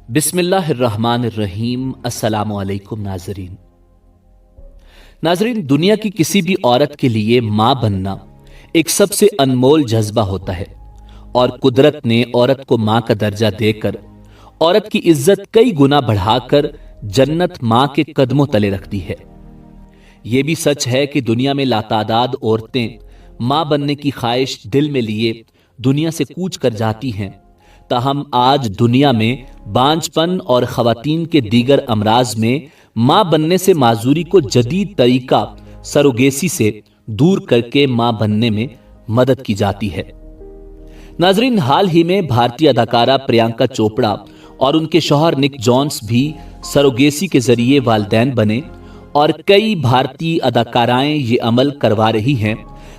بسم اللہ الرحمن الرحیم۔ السلام علیکم ناظرین، دنیا کی کسی بھی عورت کے لیے ماں بننا ایک سب سے انمول جذبہ ہوتا ہے، اور قدرت نے عورت کو ماں کا درجہ دے کر عورت کی عزت کئی گنا بڑھا کر جنت ماں کے قدموں تلے رکھ دی ہے۔ یہ بھی سچ ہے کہ دنیا میں لاتعداد عورتیں ماں بننے کی خواہش دل میں لیے دنیا سے کوچ کر جاتی ہیں، تاہم آج دنیا میں بانجھ پن اور خواتین کے دیگر امراض میں ماں بننے سے معذوری کو جدید طریقہ سروگیسی سے دور کر کے ماں بننے میں مدد کی جاتی ہے۔ ناظرین، حال ہی میں بھارتی اداکارہ پریانکا چوپڑا اور ان کے شوہر نک جونس بھی سروگیسی کے ذریعے والدین بنے، اور کئی بھارتی اداکارائیں یہ عمل کروا رہی ہیں،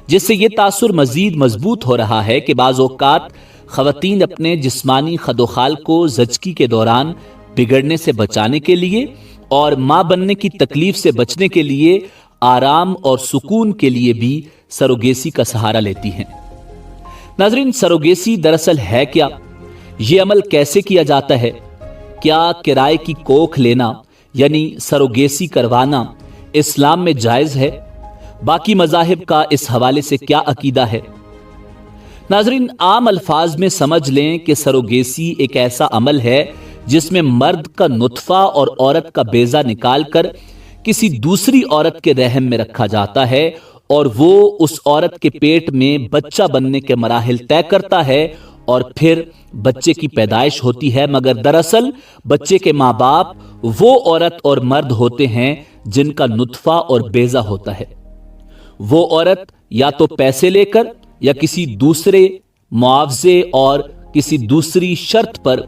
جس سے یہ تاثر مزید مضبوط ہو رہا ہے کہ بعض اوقات خواتین اپنے جسمانی خدوخال کو زچگی کے دوران بگڑنے سے بچانے کے لیے اور ماں بننے کی تکلیف سے بچنے کے لیے آرام اور سکون کے لیے بھی سروگیسی کا سہارا لیتی ہیں۔ ناظرین، سروگیسی دراصل ہے کیا؟ یہ عمل کیسے کیا جاتا ہے؟ کیا کرائے کی کوکھ لینا یعنی سروگیسی کروانا اسلام میں جائز ہے؟ باقی مذاہب کا اس حوالے سے کیا عقیدہ ہے؟ ناظرین، عام الفاظ میں سمجھ لیں کہ سروگیسی ایک ایسا عمل ہے جس میں مرد کا نطفہ اور عورت کا بیضہ نکال کر کسی دوسری عورت کے رحم میں رکھا جاتا ہے، اور وہ اس عورت کے پیٹ میں بچہ بننے کے مراحل طے کرتا ہے، اور پھر بچے کی پیدائش ہوتی ہے، مگر دراصل بچے کے ماں باپ وہ عورت اور مرد ہوتے ہیں جن کا نطفہ اور بیضہ ہوتا ہے۔ وہ عورت یا تو پیسے لے کر یا کسی دوسرے معاوضے اور کسی دوسری شرط پر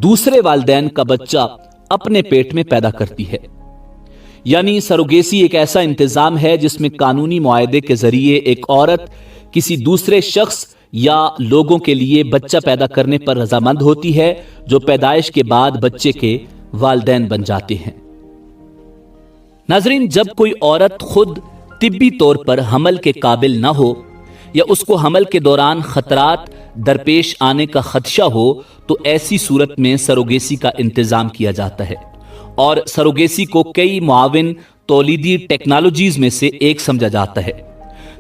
دوسرے والدین کا بچہ اپنے پیٹ میں پیدا کرتی ہے۔ یعنی سروگیسی ایک ایسا انتظام ہے جس میں قانونی معاہدے کے ذریعے ایک عورت کسی دوسرے شخص یا لوگوں کے لیے بچہ پیدا کرنے پر رضامند ہوتی ہے، جو پیدائش کے بعد بچے کے والدین بن جاتے ہیں۔ ناظرین، جب کوئی عورت خود طبی طور پر حمل کے قابل نہ ہو یا اس کو حمل کے دوران خطرات درپیش آنے کا خدشہ ہو، تو ایسی صورت میں سروگیسی کا انتظام کیا جاتا ہے، اور سروگیسی کو کئی معاون تولیدی ٹیکنالوجیز میں سے ایک سمجھا جاتا ہے۔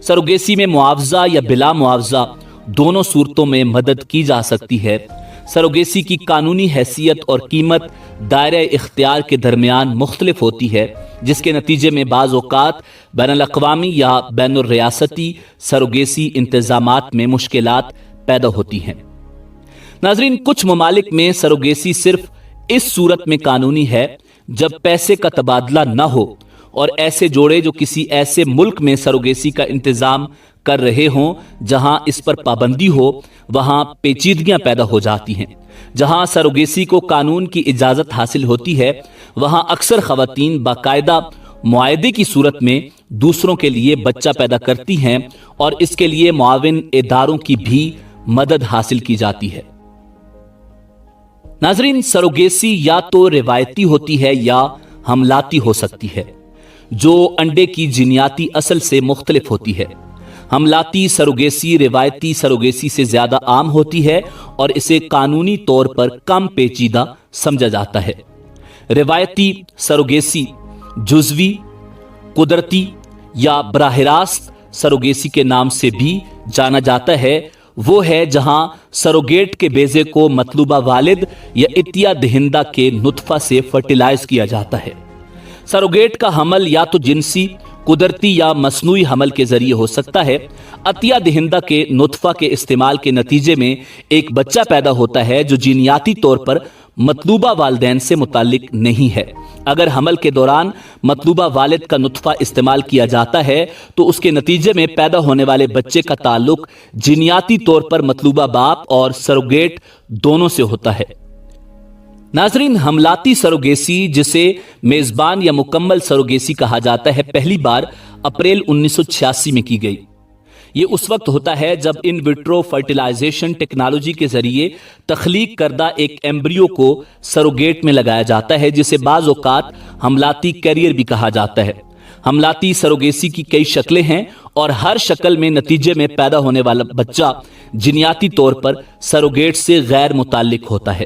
سروگیسی میں معاوضہ یا بلا معاوضہ دونوں صورتوں میں مدد کی جا سکتی ہے۔ سروگیسی کی قانونی حیثیت اور قیمت دائرہ اختیار کے درمیان مختلف ہوتی ہے، جس کے نتیجے میں بعض اوقات بین الاقوامی یا بین الریاستی سروگیسی انتظامات میں مشکلات پیدا ہوتی ہیں۔ ناظرین، کچھ ممالک میں سروگیسی صرف اس صورت میں قانونی ہے جب پیسے کا تبادلہ نہ ہو، اور ایسے جوڑے جو کسی ایسے ملک میں سروگیسی کا انتظام کر رہے ہوں جہاں اس پر پابندی ہو، وہاں پیچیدگیاں پیدا ہو جاتی ہیں۔ جہاں سروگیسی کو قانون کی اجازت حاصل ہوتی ہے، وہاں اکثر خواتین باقاعدہ معاہدے کی صورت میں دوسروں کے لیے بچہ پیدا کرتی ہیں، اور اس کے لیے معاون اداروں کی بھی مدد حاصل کی جاتی ہے۔ ناظرین، سروگیسی یا تو روایتی ہوتی ہے یا حملاتی ہو سکتی ہے، جو انڈے کی جینیاتی اصل سے مختلف ہوتی ہے۔ حملاتی سروگیسی روایتی سروگیسی سے زیادہ عام ہوتی ہے، اور اسے قانونی طور پر کم پیچیدہ سمجھا جاتا ہے۔ روایتی سروگیسی جزوی، قدرتی یا براہ راست سروگیسی کے نام سے بھی جانا جاتا ہے۔ وہ ہے جہاں سروگیٹ کے بیضے کو مطلوبہ والد یا عطیہ دہندہ کے نطفہ سے فرٹیلائز کیا جاتا ہے۔ سروگیٹ کا حمل یا تو جنسی، قدرتی یا مصنوعی حمل کے ذریعے ہو سکتا ہے۔ عطیہ دہندہ کے نطفہ کے استعمال کے نتیجے میں ایک بچہ پیدا ہوتا ہے جو جینیاتی طور پر مطلوبہ والدین سے متعلق نہیں ہے۔ اگر حمل کے دوران مطلوبہ والد کا نطفہ استعمال کیا جاتا ہے تو اس کے نتیجے میں پیدا ہونے والے بچے کا تعلق جینیاتی طور پر مطلوبہ باپ اور سروگیٹ دونوں سے ہوتا ہے۔ ناظرین، حملاتی سروگیسی، جسے میزبان یا مکمل سروگیسی کہا جاتا ہے، پہلی بار اپریل 1986 میں کی گئی۔ یہ اس وقت ہوتا ہے جب ان وٹرو فرٹیلائزیشن ٹیکنالوجی کے ذریعے تخلیق کردہ ایک ایمبریو کو سروگیٹ میں لگایا جاتا ہے، جسے بعض اوقات حملاتی کیریئر بھی کہا جاتا ہے۔ حملاتی سروگیسی کی کئی شکلیں ہیں، اور ہر شکل میں نتیجے میں پیدا ہونے والا بچہ جینیاتی طور پر سروگیٹ سے غیر متعلق ہوتا ہے۔